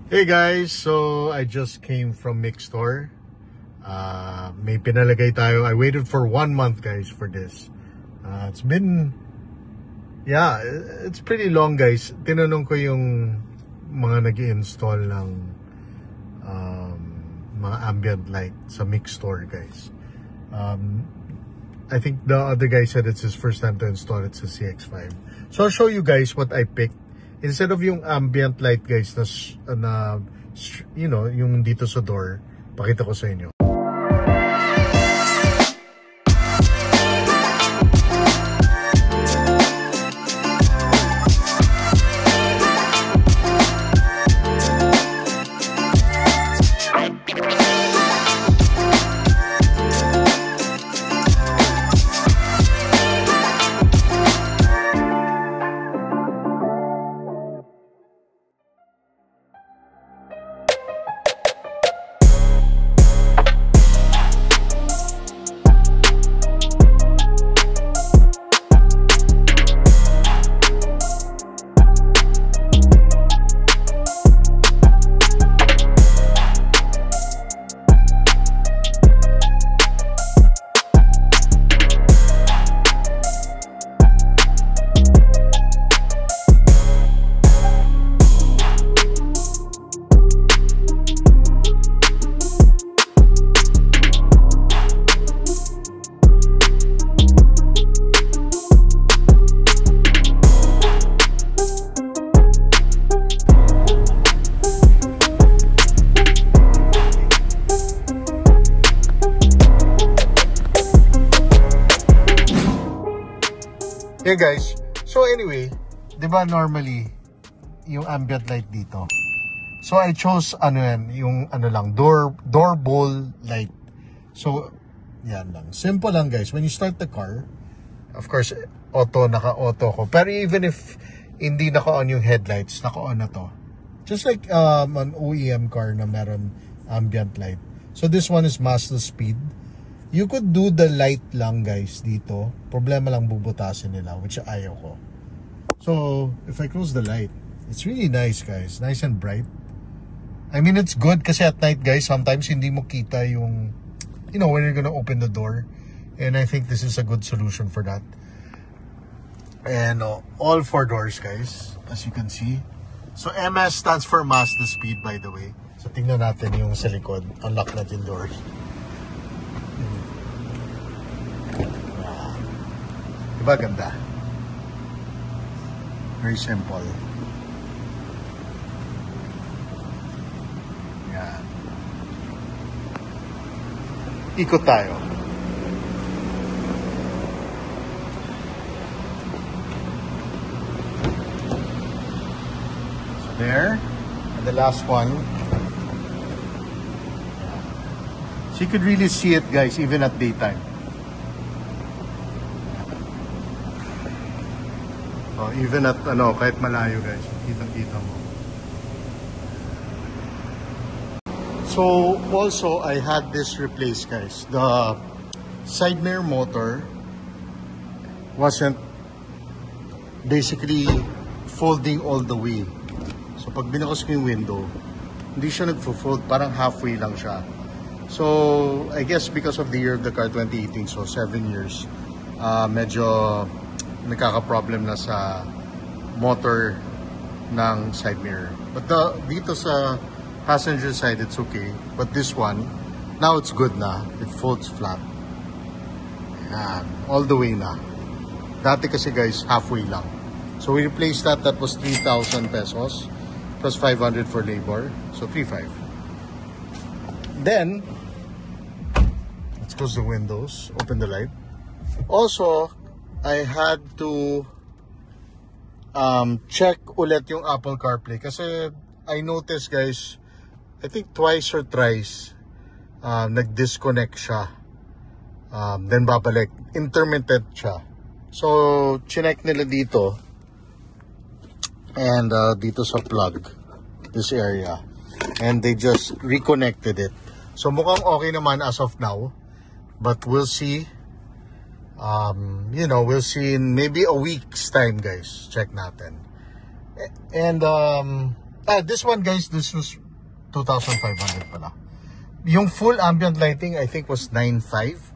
Hey guys, so I just came from Mixstore. May pinalagay tayo. I waited for 1 month guys for this. It's been, yeah, it's pretty long guys. Tinanong ko yung mga nag-install ng mga ambient light sa Mixstore guys. I think the other guy said it's his first time to install it sa CX-5. So I'll show you guys what I picked. Instead of yung ambient light guys na you know, yung dito sa door, pakita ko sa inyo. Hey guys, so anyway, di ba normally yung ambient light dito? So I chose ano yan, yung ano lang, door bowl light. So yan lang, simple lang guys. When you start the car, of course naka-auto ko. Pero even if hindi naka-on yung headlights, naka-on na to. Just like an OEM car na meron ambient light. So this one is master speed. You could do the light lang guys dito. Problema lang bubutasin nila, which ayaw ko. So, if I close the light, it's really nice guys. Nice and bright. I mean, it's good kasi at night guys, sometimes hindi mo kita yung, you know, when you're gonna open the door. And I think this is a good solution for that. And all 4 doors guys, as you can see. So, MS stands for master speed by the way. So, tingnan natin yung sa likod. Unlock natin doors. Diba ganda? Very simple. Yan. Ikot tayo. So there. And the last one. So you could really see it guys even at daytime. Oh, even at kahit malayo guys, kitang-kita mo. So also I had this replaced guys. The side mirror motor wasn't basically folding all the way. So pag binukos ko yung window, hindi siya nagfo-fold, parang halfway lang siya. So I guess because of the year of the car 2018, so 7 years, medyo nagkaka-problem na sa motor ng side mirror. But dito sa passenger side, it's okay. But this one, now it's good na. It folds flat. Ayan, all the way na. Dati kasi guys, halfway lang. So we replaced that. That was 3,000 pesos. Plus 500 for labor. So 3,500. Then, let's close the windows. Open the light. Also, I had to check ulit yung Apple CarPlay kasi I noticed guys, I think twice or thrice nag-disconnect siya, then babalik, intermittent siya. So chinek nila dito and dito sa plug, this area, and they just reconnected it. So mukhang okay naman as of now, but we'll see. You know, we'll see in maybe a week's time, guys. Check natin. And This one guys, this was 2,500 pala. Yung full ambient lighting I think was 9,500.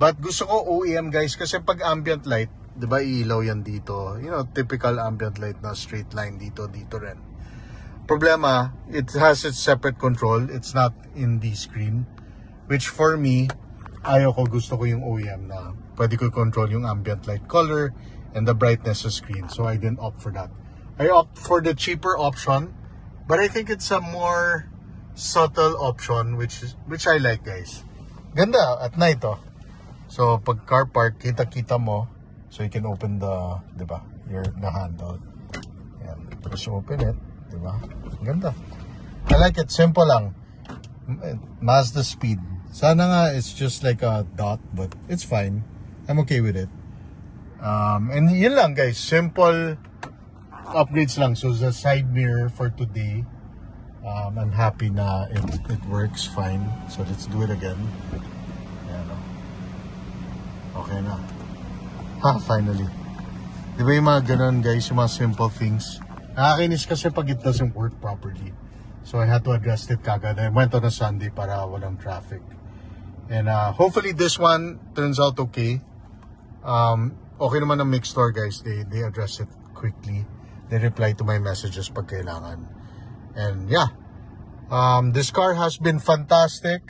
But gusto ko OEM guys kasi pag ambient light, 'di ba ilaw yan dito. You know, typical ambient light na straight line dito rin. Problema, it has its separate control. It's not in the screen, which for me, gusto ko yung OEM na pwede ko control yung ambient light color and the brightness of screen. So I didn't opt for that. I opt for the cheaper option, but I think it's a more subtle option which I like guys. Ganda at night oh. So pag car park, kita-kita mo, so you can open the, 'di ba? The handle. Yan, just open it, 'di ba? Ganda. I like it, simple lang. Mazda speed. Sana nga it's just like a dot, but it's fine. I'm okay with it. And yun lang guys, simple upgrades lang. So the side mirror for today, I'm happy na it works fine. So let's do it again. Okay na. Finally. Di ba yung mga ganun guys, yung mga simple things. Nakakainis kasi pag it doesn't work properly. So I had to address it kagad. I went on a Sunday para walang traffic. And hopefully this one turns out okay. Okay naman ang Mixstore guys. They address it quickly. They reply to my messages pag kailangan. And yeah. This car has been fantastic.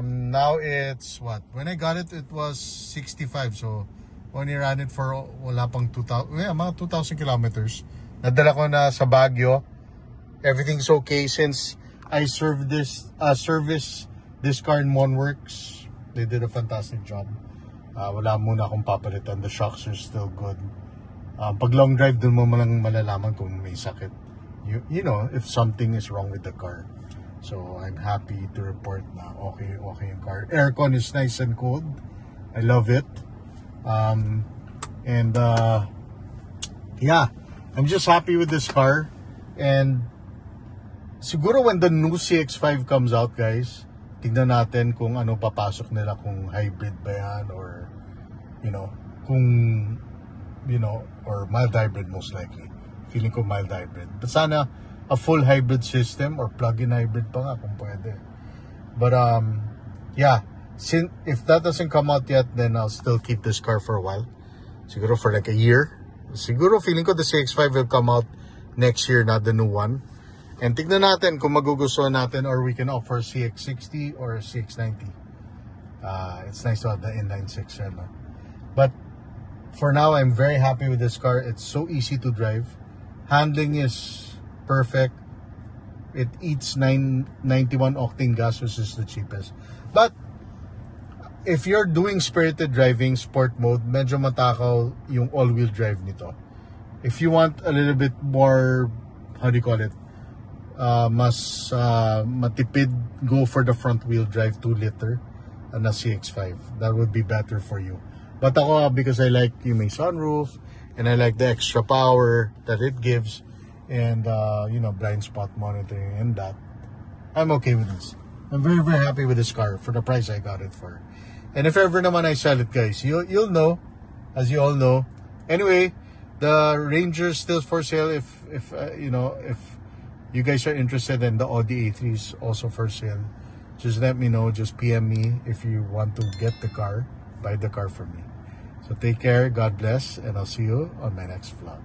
Now it's what? When I got it, it was 65. So only ran it for wala pang 2,000. Yeah, mga 2,000 kilometers. Nadala ko na sa Baguio. Everything's okay since I service this car in Monworks. They did a fantastic job. Wala muna akong papalitan. The shocks are still good. Pag long drive, dun mo malang malalaman kung may sakit. You know, if something is wrong with the car. So I'm happy to report na okay yung car. Aircon is nice and cold. I love it. Yeah, I'm just happy with this car. And siguro when the new CX-5 comes out guys, tignan natin kung ano papasok nila, kung hybrid ba yan or or mild hybrid most likely. Feeling ko mild hybrid. But sana a full hybrid system or plug-in hybrid pa nga kung pwede. But yeah, if that doesn't come out yet, then I'll still keep this car for a while. Siguro for like a year. Siguro feeling ko the CX-5 will come out next year, not the new one. And tignan natin kung magugustuhan natin, or we can offer CX-60 or CX-90. It's nice to have the inline-6 no? But for now, I'm very happy with this car. It's so easy to drive. Handling is perfect. It eats 91 octane gas, which is the cheapest. But if you're doing spirited driving, sport mode, medyo matakaw yung all-wheel drive nito. If you want a little bit more, how do you call it? Mas matipid, go for the front wheel drive 2-liter and a CX-5. That would be better for you. But ako, because I like yung may sunroof and I like the extra power that it gives, and blind spot monitoring and that, I'm okay with this. I'm very, very happy with this car for the price I got it for. And if ever naman I sell it guys, you'll know, as you all know. Anyway, the Ranger is still for sale. If you guys are interested, in the Audi A3 is also for sale. Just let me know, just PM me if you want to get the car, buy the car from me. So take care, God bless, and I'll see you on my next vlog.